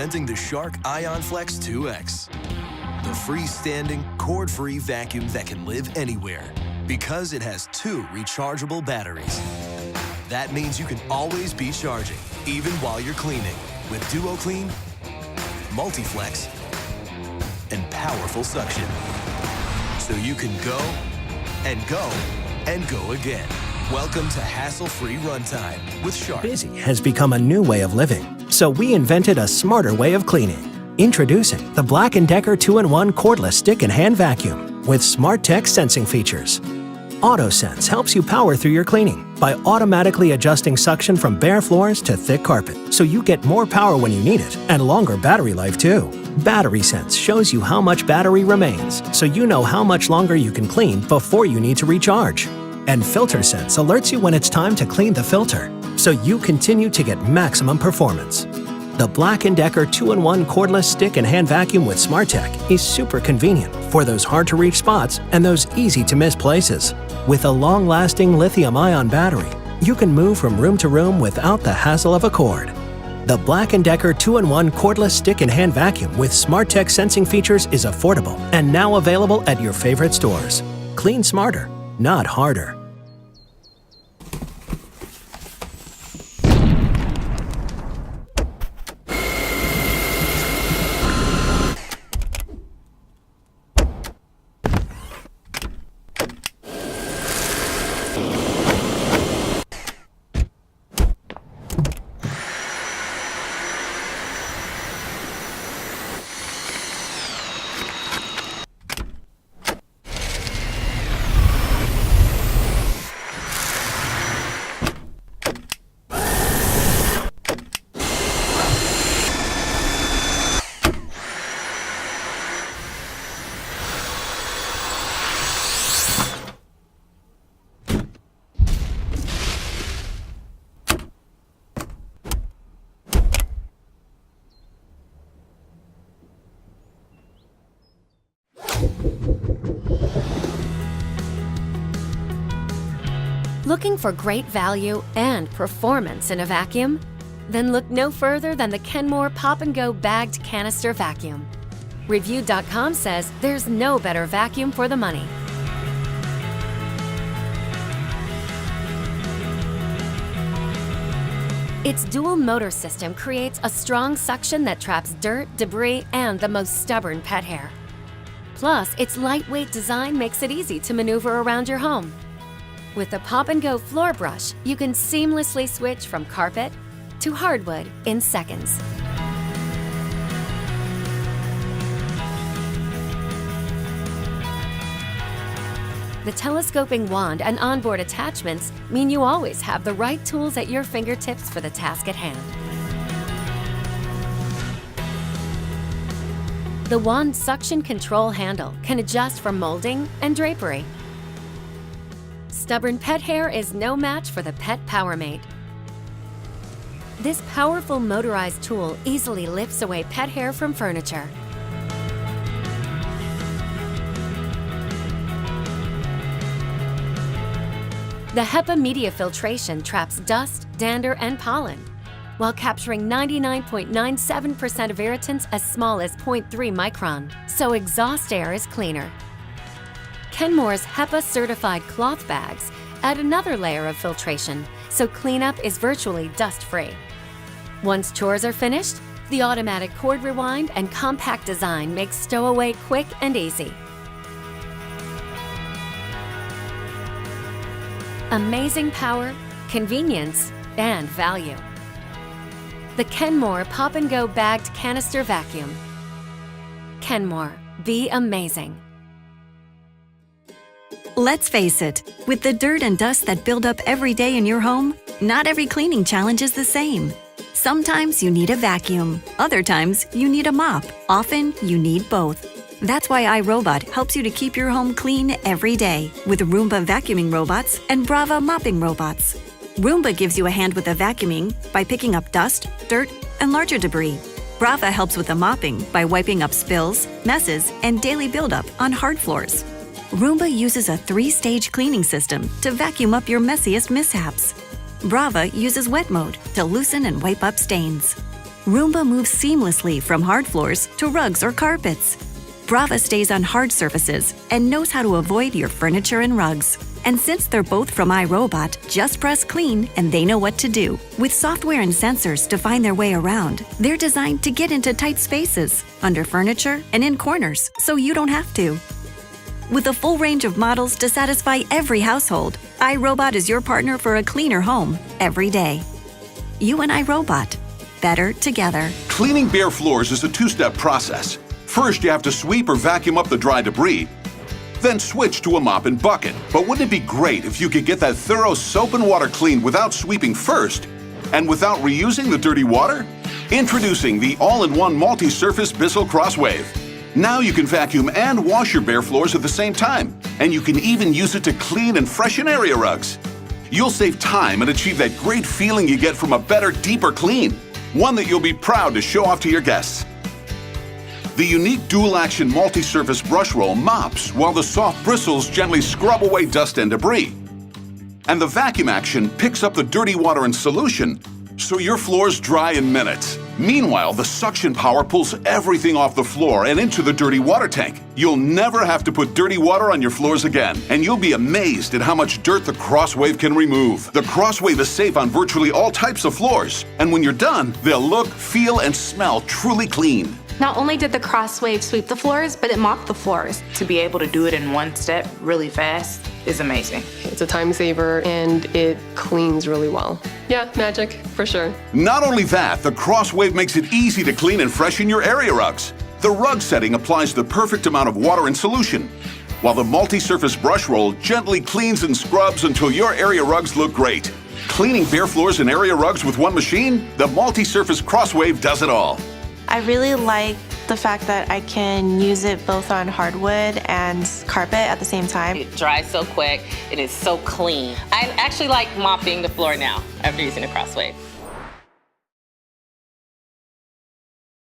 Presenting the Shark IONFlex 2X. The freestanding, cord-free vacuum that can live anywhere because it has 2 rechargeable batteries. That means you can always be charging, even while you're cleaning, with Duo Clean, Multi-Flex, and powerful suction. So you can go and go and go again. Welcome to hassle-free runtime with Shark. Busy has become a new way of living, so we invented a smarter way of cleaning. Introducing the Black & Decker 2-in-1 cordless stick and hand vacuum with smart tech sensing features. AutoSense helps you power through your cleaning by automatically adjusting suction from bare floors to thick carpet, so you get more power when you need it and longer battery life too. Battery Sense shows you how much battery remains, so you know how much longer you can clean before you need to recharge. And Filter Sense alerts you when it's time to clean the filter, so you continue to get maximum performance. The Black & Decker 2-in-1 cordless stick and hand vacuum with Smart Tech is super convenient for those hard-to-reach spots and those easy-to-miss places. With a long-lasting lithium-ion battery, you can move from room to room without the hassle of a cord. The Black & Decker 2-in-1 cordless stick and hand vacuum with Smart Tech sensing features is affordable and now available at your favorite stores. Clean smarter, not harder. Looking for great value and performance in a vacuum? Then look no further than the Kenmore Pop-N-Go bagged canister vacuum. Review.com says there's no better vacuum for the money. Its dual motor system creates a strong suction that traps dirt, debris, and the most stubborn pet hair. Plus, its lightweight design makes it easy to maneuver around your home. With the Pop-N-Go floor brush, you can seamlessly switch from carpet to hardwood in seconds. The telescoping wand and onboard attachments mean you always have the right tools at your fingertips for the task at hand. The wand suction control handle can adjust for molding and drapery. Stubborn pet hair is no match for the Pet PowerMate. This powerful motorized tool easily lifts away pet hair from furniture. The HEPA media filtration traps dust, dander, and pollen, while capturing 99.97% of irritants as small as 0.3 micron, so exhaust air is cleaner. Kenmore's HEPA-certified cloth bags add another layer of filtration, so cleanup is virtually dust-free. Once chores are finished, the automatic cord rewind and compact design makes stowaway quick and easy. Amazing power, convenience, and value. The Kenmore Pop-N-Go bagged canister vacuum. Kenmore, be amazing. Let's face it, with the dirt and dust that build up every day in your home, not every cleaning challenge is the same. Sometimes you need a vacuum, other times you need a mop, often you need both. That's why iRobat helps you to keep your home clean every day with Roomba vacuuming robots and Braava mopping robots. Roomba gives you a hand with the vacuuming by picking up dust, dirt, and larger debris. Braava helps with the mopping by wiping up spills, messes, and daily buildup on hard floors. Roomba uses a 3-stage cleaning system to vacuum up your messiest mishaps. Braava uses wet mode to loosen and wipe up stains. Roomba moves seamlessly from hard floors to rugs or carpets. Braava stays on hard surfaces and knows how to avoid your furniture and rugs. And since they're both from iRobat, just press clean and they know what to do. With software and sensors to find their way around, they're designed to get into tight spaces, under furniture, and in corners, so you don't have to. With a full range of models to satisfy every household, iRobat is your partner for a cleaner home every day. You and iRobat. Better together. Cleaning bare floors is a two-step process. First, you have to sweep or vacuum up the dry debris, then switch to a mop and bucket. But wouldn't it be great if you could get that thorough soap and water clean without sweeping first and without reusing the dirty water? Introducing the all-in-one multi-surface Bissell Crosswave. Now you can vacuum and wash your bare floors at the same time, and you can even use it to clean and freshen area rugs. You'll save time and achieve that great feeling you get from a better, deeper clean, one that you'll be proud to show off to your guests. The unique dual-action multi-surface brush roll mops while the soft bristles gently scrub away dust and debris. And the vacuum action picks up the dirty water in solution, so your floors dry in minutes. Meanwhile, the suction power pulls everything off the floor and into the dirty water tank. You'll never have to put dirty water on your floors again, and you'll be amazed at how much dirt the Crosswave can remove. The Crosswave is safe on virtually all types of floors, and when you're done, they'll look, feel, and smell truly clean. Not only did the Crosswave sweep the floors, but it mopped the floors. To be able to do it in one step really fast is amazing. It's a time saver and it cleans really well. Yeah, magic, for sure. Not only that, the Crosswave makes it easy to clean and freshen your area rugs. The rug setting applies the perfect amount of water in solution, while the multi-surface brush roll gently cleans and scrubs until your area rugs look great. Cleaning bare floors and area rugs with one machine? The multi-surface Crosswave does it all. I really like the fact that I can use it both on hardwood and carpet at the same time. It dries so quick, it is so clean. I actually like mopping the floor now after using the Crosswave.